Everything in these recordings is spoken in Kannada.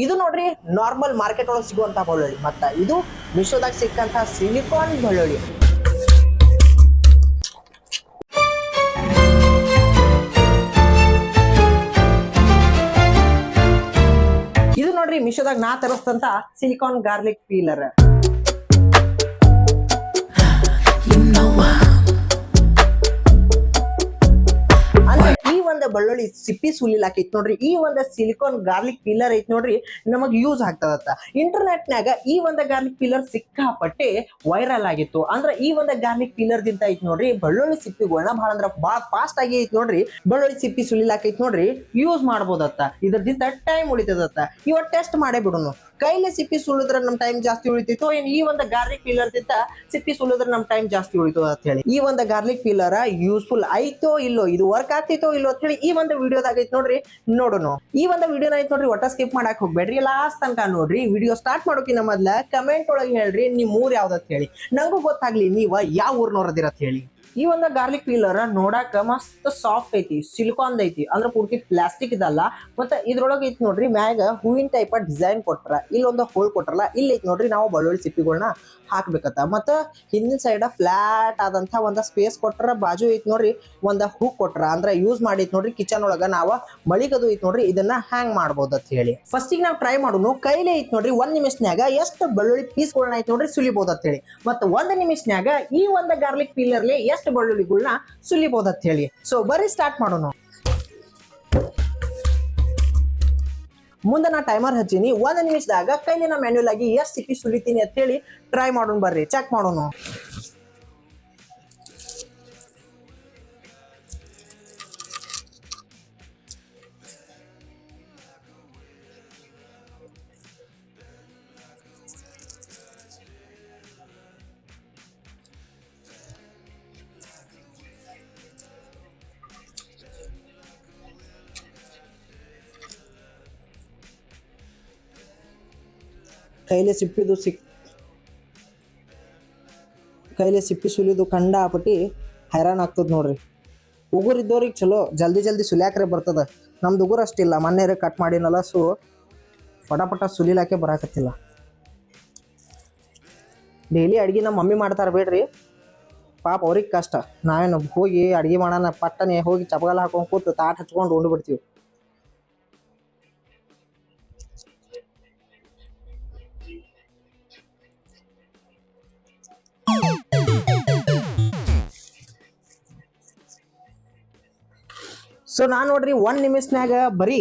ಇದು ನೋಡ್ರಿ ನಾರ್ಮಲ್ ಮಾರ್ಕೆಟ್ ಒಳಗೆ ಸಿಗುವಂತ ಬೆಳ್ಳುಳ್ಳಿ, ಮತ್ತ ಇದು ಮಿಶೋದಾಗ ಸಿಕ್ಕಂತ ಸಿಲಿಕಾನ್ ಬೆಳ್ಳುಳ್ಳಿ. ಇದು ನೋಡ್ರಿ ಮಿಶೋದಾಗ ನಾ ತರಿಸ್ತಂತ ಸಿಲಿಕಾನ್ ಗಾರ್ಲಿಕ್ ಪೀಲರ್. ಈ ಒಂದು ಬೆಳ್ಳುಳ್ಳಿ ಸಿಪ್ಪಿ ಸುಲಿಲಾಕ ಐತ್ ನೋಡ್ರಿ, ಈ ಒಂದು ಸಿಲಿಕಾನ್ ಗಾರ್ಲಿಕ್ ಪೀಲರ್ ಐತ್ ನೋಡ್ರಿ ನಮಗ್ ಯೂಸ್ ಆಗ್ತದತ್ತ. ಇಂಟರ್ನೆಟ್ ನಾಗ ಈ ಒಂದು ಗಾರ್ಲಿಕ್ ಪೀಲರ್ ಸಿಕ್ಕಾಪಟ್ಟೆ ವೈರಲ್ ಆಗಿತ್ತು. ಅಂದ್ರ ಈ ಒಂದು ಗಾರ್ಲಿಕ್ ಪೀಲರ್ ದಿಂದ ಐತ್ ನೋಡ್ರಿ ಬೆಳ್ಳುಳ್ಳಿ ಸಿಪ್ಪಿಗಳನ್ನ ಬಹಳ ಅಂದ್ರ ಬಹಳ ಫಾಸ್ಟ್ ಆಗಿ ಐತ್ ನೋಡ್ರಿ ಬೆಳ್ಳುಳ್ಳಿ ಸಿಪ್ಪಿ ಸುಲಿಲಾಕ ಐತ್ ನೋಡ್ರಿ ಯೂಸ್ ಮಾಡ್ಬೋದತ್ತ. ಇದ್ರದಿಂದ ಟೈಮ್ ಉಳಿತದತ್ತ. ಇವ ಟೆಸ್ಟ್ ಮಾಡೇ ಬಿಡುನು. ಕೈಲಿ ಸಿಪ್ಪಿ ಸುಲಿದ್ರ ನಮ್ ಟೈಮ್ ಜಾಸ್ತಿ ಉಳಿತಿತ್ತು, ಏನ್ ಈ ಒಂದು ಗಾರ್ಲಿಕ್ ಪೀಲರ್ ದಿಂದ ಸಿಪ್ಪಿ ಸುಲಿದ್ರ ನಮ್ ಟೈಮ್ ಜಾಸ್ತಿ ಉಳಿತದ ಅಂತ ಹೇಳಿ ಈ ಒಂದು ಗಾರ್ಲಿಕ್ ಪೀಲರ್ ಯೂಸ್ಫುಲ್ ಐತೋ ಇಲ್ಲೋ, ಇದು ವರ್ಕ್ ಆಗ್ತಿತ್ತೋ ಇಲ್ಲೋ ಅಂತ ಹೇಳಿ ಈ ಒಂದು ವಿಡಿಯೋದಾಗ ಐತ್ ನೋಡ್ರಿ ನೋಡೋಣ. ಈ ಒಂದು ವಿಡಿಯೋನ ಐತ್ ನೋಡ್ರಿ ಒಟ್ಟ ಸ್ಕಿಪ್ ಮಾಡಕ್ ಹೋಗ್ಬೇಡ್ರಿ, ಲಾಸ್ಟ್ ತನಕ ನೋಡ್ರಿ. ವಿಡಿಯೋ ಸ್ಟಾರ್ಟ್ ಮಾಡೋಕಿನ ಮೊದ್ಲ ಕಮೆಂಟ್ ಒಳಗೆ ಹೇಳ್ರಿ ನಿಮ್ ಊರ್ ಯಾವ್ದತ್ ಹೇಳಿ, ನಂಗೂ ಗೊತ್ತಾಗ್ಲಿ ನೀವ ಯಾವ ಊರ್ನವ್ರದಿರತ್ ಹೇಳಿ. ಈ ಒಂದು ಗಾರ್ಲಿಕ್ ಪೀಲರ್ ನೋಡಾಕ ಮಸ್ತ್ ಸಾಫ್ಟ್ ಐತಿ, ಸಿಲಿಕಾನ್ ಐತಿ, ಅಂದ್ರೆ ಪೂರ್ತಿ ಪ್ಲಾಸ್ಟಿಕ್ ಇದಲ್ಲ. ಮತ್ತೆ ಇದ್ರೊಳಗೆ ಐತಿ ನೋಡ್ರಿ ಮ್ಯಾಗ ಹೂವಿನ ಟೈಪ್ ಡಿಸೈನ್ ಕೊಟ್ರ, ಇಲ್ಲೊಂದು ಹೋಲ್ ಕೊಟ್ರಲ್ಲ, ಇಲ್ಲಿ ಐತಿ ನೋಡ್ರಿ ನಾವು ಬೆಳ್ಳುಳ್ಳಿ ಸಿಪ್ಪಿಗಳನ್ನ ಹಾಕ್ಬೇಕತ್ತ. ಮತ್ತ ಹಿಂದಿನ ಸೈಡ್ ಫ್ಲಾಟ್ ಆದಂತ ಒಂದ ಸ್ಪೇಸ್ ಕೊಟ್ರ, ಬಾಜು ಐತಿ ನೋಡ್ರಿ ಒಂದ ಹೂಕ್ ಕೊಟ್ರ, ಅಂದ್ರೆ ಯೂಸ್ ಮಾಡೈತಿ ನೋಡ್ರಿ ಕಿಚನ್ ಒಳಗ ನಾವ ಮಳಿಗದು ಐತಿ ನೋಡ್ರಿ ಇದನ್ನ ಹ್ಯಾಂಗ್ ಮಾಡ್ಬೋದ್ ಅಂತ ಹೇಳಿ. ಫಸ್ಟ್ ಈಗ ನಾವು ಟ್ರೈ ಮಾಡೋನು. ಕೈಲಿ ಐತಿ ನೋಡ್ರಿ 1 ನಿಮಿಷನ್ಯಾಗ ಎಷ್ಟು ಬೆಳ್ಳುಳ್ಳಿ ಪೀಸ್ಗಳನ್ನ ಐತಿ ನೋಡ್ರಿ ಸುಲಿಬಹುದು ಅಂತ ಹೇಳಿ. ಮತ್ತ 1 ನಿಮಿಷನ್ಯಾಗ ಈ ಒಂದು ಗಾರ್ಲಿಕ್ ಪೀಲರ್ಲಿ ಎಷ್ಟು ಬೆಳ್ಳುಳ್ಳಿಗಳನ್ನ ಸುಲಿಬಹುದು ಅಂತ ಹೇಳಿ. ಸೊ ಬರ್ರಿ ಸ್ಟಾರ್ಟ್ ಮಾಡೋಣ. ಮುಂದೆ ನಾ ಟೈಮರ್ ಹಚ್ಚೀನಿ. 1 ನಿಮಿಷದಾಗ ಕೈಲಿ ನಾ ಮ್ಯಾನ್ಯುಯಲ್ ಆಗಿ ಎಷ್ಟು ಸಿಪ್ಪಿ ಸುಲಿತೀನಿ ಅಂತ ಹೇಳಿ ಟ್ರೈ ಮಾಡೋಣ. ಬರ್ರಿ ಚೆಕ್ ಮಾಡೋಣ. ಕೈಲಿ ಸಿಪ್ಪಿ ಸುಲಿದು ಕಂಡಾಪಟ್ಟಿ ಹೈರಾಣ ಆಗ್ತದ ನೋಡ್ರಿ. ಉಗುರು ಇದ್ದವ್ರಿಗೆ ಚಲೋ ಜಲ್ದಿ ಸುಲಿಯಾಕ್ರೆ ಬರ್ತದ. ನಮ್ದು ಉಗುರು ಅಷ್ಟಿಲ್ಲ, ಮೊನ್ನೆ ಕಟ್ ಮಾಡಿನಲ್ಲ, ಸೊ ಪಟ ಸುಲಿಲಾಕೆ ಬರಾಕತ್ತಿಲ್ಲ. ಡೈಲಿ ಅಡ್ಗೆ ನಮ್ಮ ಮಮ್ಮಿ ಮಾಡ್ತಾರ ಬೇಡ್ರಿ, ಪಾಪ ಅವ್ರಿಗೆ ಕಷ್ಟ. ನಾವೇನು ಹೋಗಿ ಅಡ್ಗೆ ಮಾಡೋಣ ಪಟ್ಟನೆ ಹೋಗಿ ಚಪಗಾಲ ಹಾಕೊಂಡು ಕೂತು ತಾಟ್ ಹಚ್ಕೊಂಡು ಉಂಡು ಬಿಡ್ತೀವಿ. ಸೊ ನಾನ್ ನೋಡ್ರಿ 1 ನಿಮಿಷನ್ಯಾಗ ಬರೀ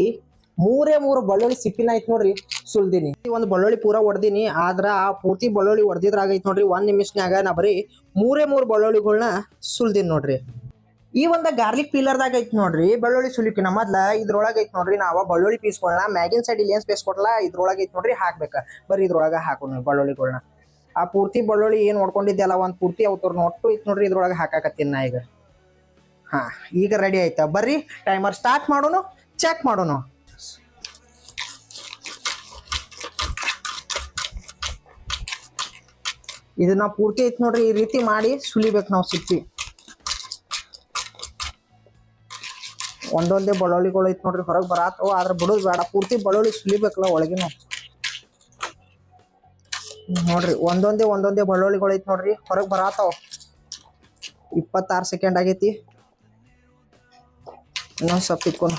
3 ಬೆಳ್ಳುಳ್ಳಿ ಸಿಪ್ಪಿನ ಐತ್ ನೋಡ್ರಿ ಸುಲ್ದಿನಿ. ಒಂದು ಬೆಳ್ಳುಳ್ಳಿ ಪೂರಾ ಹೊಡ್ದಿನಿ, ಆದ್ರ ಆ ಪೂರ್ತಿ ಬೆಳ್ಳುಳ್ಳಿ ಹೊಡೆದಿದ್ರಾಗ ಐತ್ ನೋಡ್ರಿ 1 ನಿಮಿಷನ್ಯಾಗ ನಾ ಬರೀ 3 ಬೆಳ್ಳುಳ್ಳಿಗಳನ್ನ ಸುಲ್ದಿನಿ ನೋಡ್ರಿ. ಈ ಒಂದು ಗಾರ್ಲಿಕ್ ಪೀಲರ್ದಾಗ ಐತ್ ನೋಡ್ರಿ ಬೆಳ್ಳುಳ್ಳಿ ಸುಲಿಕಿನ ಮೊದ್ಲ ಇದ್ರೊಳಗ ಐತ್ ನೋಡ್ರಿ ನಾವ ಬೆಳ್ಳುಳ್ಳಿ ಪೀಸ್ಗಳನ್ನ ಮ್ಯಾಗಿನ್ ಸೈಡ್ ಇಲ್ಲಿ ಏನ್ ಸ್ಪೇಸ್ ಕೊಡಲ್ಲ ಇದ್ರೊಳಗ ಐತ್ ನೋಡ್ರಿ ಹಾಕ್ಬೇಕ. ಬರೀ ಇದ್ರೊಳಗ ಹಾಕೋಣ ಬೆಳ್ಳುಳ್ಳಿಗಳನ್ನ. ಆ ಪೂರ್ತಿ ಬೆಳ್ಳುಳ್ಳಿ ಏನ್ ಹೊಡ್ಕೊಂಡಿದ್ದೆಲ್ಲ ಒಂದ್ ಪೂರ್ತಿ ಅವತರ್ನ ಒಟ್ಟು ಐತ್ ನೋಡ್ರಿ ಇದ್ರೊಳಗ ಹಾಕಾಕತ್ತೀನಿ ನಾ ಈಗ. ಹಾ ಈಗ ರೆಡಿ ಆಯ್ತಾ? ಬರ್ರಿ ಟೈಮರ್ ಸ್ಟಾರ್ಟ್ ಮಾಡೋಣ, ಚೆಕ್ ಮಾಡೋಣ. ಇದನ್ನ ಪೂರ್ತಿ ಐತ್ ನೋಡ್ರಿ ಈ ರೀತಿ ಮಾಡಿ ಸುಲಿಬೇಕು ನಾವು ಸಿಪ್ಪಿ. ಒಂದೊಂದೇ ಬೆಳ್ಳುಳ್ಳಿಗಳು ಐತ್ ನೋಡ್ರಿ ಹೊರಗೆ ಬರಾತವ, ಆದ್ರೆ ಬಿಡೋದು ಬೇಡ, ಪೂರ್ತಿ ಬೆಳ್ಳುಳ್ಳಿ ಸುಲಿಬೇಕಲ್ಲ ಒಳಗಿನ. ನೋಡ್ರಿ ಒಂದೊಂದೇ ಬೆಳ್ಳುಳ್ಳಿಗಳು ಐತ್ ನೋಡ್ರಿ ಹೊರಗೆ ಬರಾತಾವ. 26 ಸೆಕೆಂಡ್ ಆಗೈತಿ. ಇನ್ನೊಂದು ಸ್ವಲ್ಪ ಇಟ್ಕೊಂಡು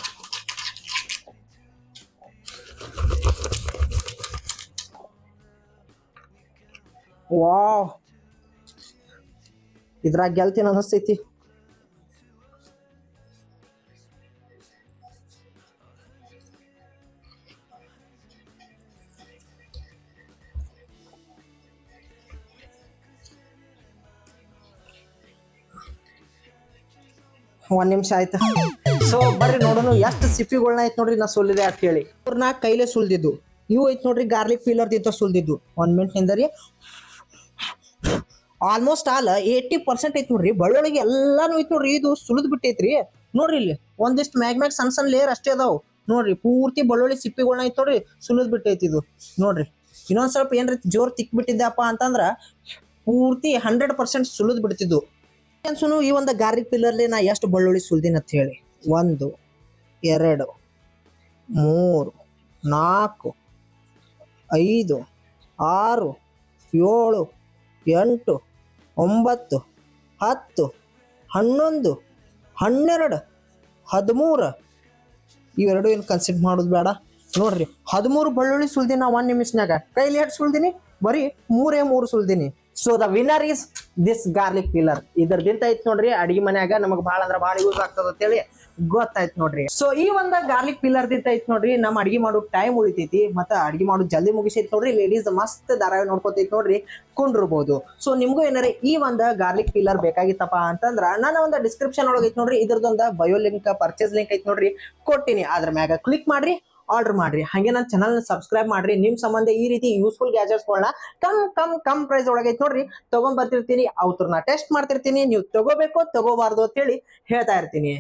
ವಾವ್, ಇದ್ರಾಗ ಗೆಲ್ತೀನಿ ಅನಿಸ್ತೈತಿ. ಒಂದ್ ನಿಮಿಷ ಆಯ್ತಾ? ಸೊ ಬರ್ರಿ ನೋಡೋಣ ಎಷ್ಟು ಸಿಪ್ಪಿಗಳನ್ನ ಐತ್ ನೋಡ್ರಿ ನಾ ಸುಲಿದೆ ಅಂತ ಹೇಳಿ. ಇವ್ರನ್ನ ಕೈಲೇ ಸುಲ್ದಿದ್ದು, ಇವು ಐತ್ ನೋಡ್ರಿ ಗಾರ್ಲಿಕ್ ಪೀಲರ್ ದಿಂದ ಸುಲ್ದಿದ್ದು. 1 ಮಿನಿಟ್ ನಿಂದರಿ. ಆಲ್ಮೋಸ್ಟ್ ಆಲ್ 80% ಐತ್ ನೋಡ್ರಿ ಬೆಳ್ಳುಳ್ಳಿಗೆ ಎಲ್ಲಾನು ಐತ್ ನೋಡ್ರಿ ಇದು ಸುಲಿದ್ ಬಿಟ್ಟೈತ್ರಿ. ನೋಡ್ರಿ ಇಲ್ಲಿ ಒಂದಿಷ್ಟು ಮ್ಯಾಗ್ ಸಣ್ಣ ಲೇಯರ್ ಅಷ್ಟೇ ಅದಾವ್ ನೋಡ್ರಿ. ಪೂರ್ತಿ ಬೆಳ್ಳುಳ್ಳಿ ಸಿಪ್ಪಿಗಳನ್ನ ಐತ್ ನೋಡ್ರಿ ಸುಲಿದ್ ಬಿಟ್ಟೈತಿ ಇದು ನೋಡ್ರಿ. ಇನ್ನೊಂದ್ ಸ್ವಲ್ಪ ಏನ್ರಿ ಜೋರ್ ತಿಕ್ ಬಿಟ್ಟಿದ್ದಪ್ಪ ಅಂತಂದ್ರ ಪೂರ್ತಿ 100% ಸುಲಿದ್ ಬಿಡ್ತಿದ್ದು. ಅನ್ಸುನು ಈ ಒಂದು ಗಾರ್ಲಿಕ್ ಪಿಲ್ಲರ್ಲಿ ನಾ ಎಷ್ಟು ಬೆಳ್ಳುಳ್ಳಿ ಸುಲ್ದಿನ ಅಂತ ಹೇಳಿ. 1 2 3 4 5 6 7 8 9 10 11 12 13 ಇವೆರಡು ಏನು ಕನ್ಸಿಡರ್ ಮಾಡೋದು ಬೇಡ. ನೋಡ್ರಿ 13 ಬೆಳ್ಳುಳ್ಳಿ ಸುಲ್ದಿನಿ ನಾ 1 ನಿಮಿಷನಾಗ. ಕೈಲಿ ಎಷ್ಟು ಸುಲ್ದಿನಿ? ಬರೀ 3 ಸುಲ್ದಿನಿ. So the winner is this garlic peeler. ಇದ್ರದಿಂದ ಐತ್ ನೋಡ್ರಿ ಅಡಿಗೆ ಮನ್ಯಾಗ ನಮಗ್ ಭಾಳ ಅಂದ್ರ ಭಾಳ ಯೂಸ್ ಆಗ್ತದ ಅಂತೇಳಿ ಗೊತ್ತಾಯ್ತು ನೋಡ್ರಿ. ಸೊ ಈ ಒಂದ ಗಾರ್ಲಿಕ್ ಪಿಲ್ಲರ್ ದಿಂದ ಐತ್ ನೋಡ್ರಿ ನಮ್ಮ ಅಡಿಗೆ ಮಾಡೋ ಟೈಮ್ ಉಳಿತೈತಿ, ಮತ್ತ ಅಡಿಗೆ ಮಾಡೋದು ಜಲ್ದಿ ಮುಗಿಸೈತಿ ನೋಡ್ರಿ. ಲೇಡೀಸ್ ಮಸ್ತ್ ಧಾರಾವಾಹಿ ನೋಡ್ಕೊತೈತಿ ನೋಡ್ರಿ, ಕುಂಡಿರ್ಬೋದು. ಸೊ ನಿಮ್ಗೂ ಏನಾರ ಈ ಒಂದ ಗಾರ್ಲಿಕ್ ಪಿಲ್ಲರ್ ಬೇಕಾಗಿತ್ತಪ್ಪ ಅಂತಂದ್ರ ನನ್ನ ಒಂದು ಡಿಸ್ಕ್ರಿಪ್ಷನ್ ಒಳಗೆ ಐತಿ ನೋಡ್ರಿ, ಇದ್ರದೊಂದ ಬಯೋ ಲಿಂಕ್, ಪರ್ಚೇಸ್ ಲಿಂಕ್ ಐತಿ ನೋಡ್ರಿ, ಕೊಟ್ಟಿನಿ. ಅದ್ರ ಮ್ಯಾಗ ಕ್ಲಿಕ್ ಮಾಡ್ರಿ, ಆರ್ಡರ್ ಮಾಡ್ರಿ. ಹಂಗೆ ನನ್ನ ಚಾನಲ್ ಸಬ್ಸ್ಕ್ರೈಬ್ ಮಾಡ್ರಿ. ನಿಮ್ ಸಂಬಂಧ ಈ ರೀತಿ ಯೂಸ್ಫುಲ್ ಗ್ಯಾಜೆಟ್ಸ್ ಗಳನ್ನ ಕಮ್ ಪ್ರೈಸ್ ಒಳಗೆ ಐತಿ ನೋಡ್ರಿ ತಗೊಂಡ್ ಬರ್ತಿರ್ತೀನಿ. ಅವ್ರನ್ನ ಟೆಸ್ಟ್ ಮಾಡ್ತಿರ್ತೀನಿ. ನೀವು ತಗೋಬೇಕು ತಗೋಬಾರ್ದು ಅಂತ ಹೇಳಿ ಹೇಳ್ತಾ ಇರ್ತೀನಿ.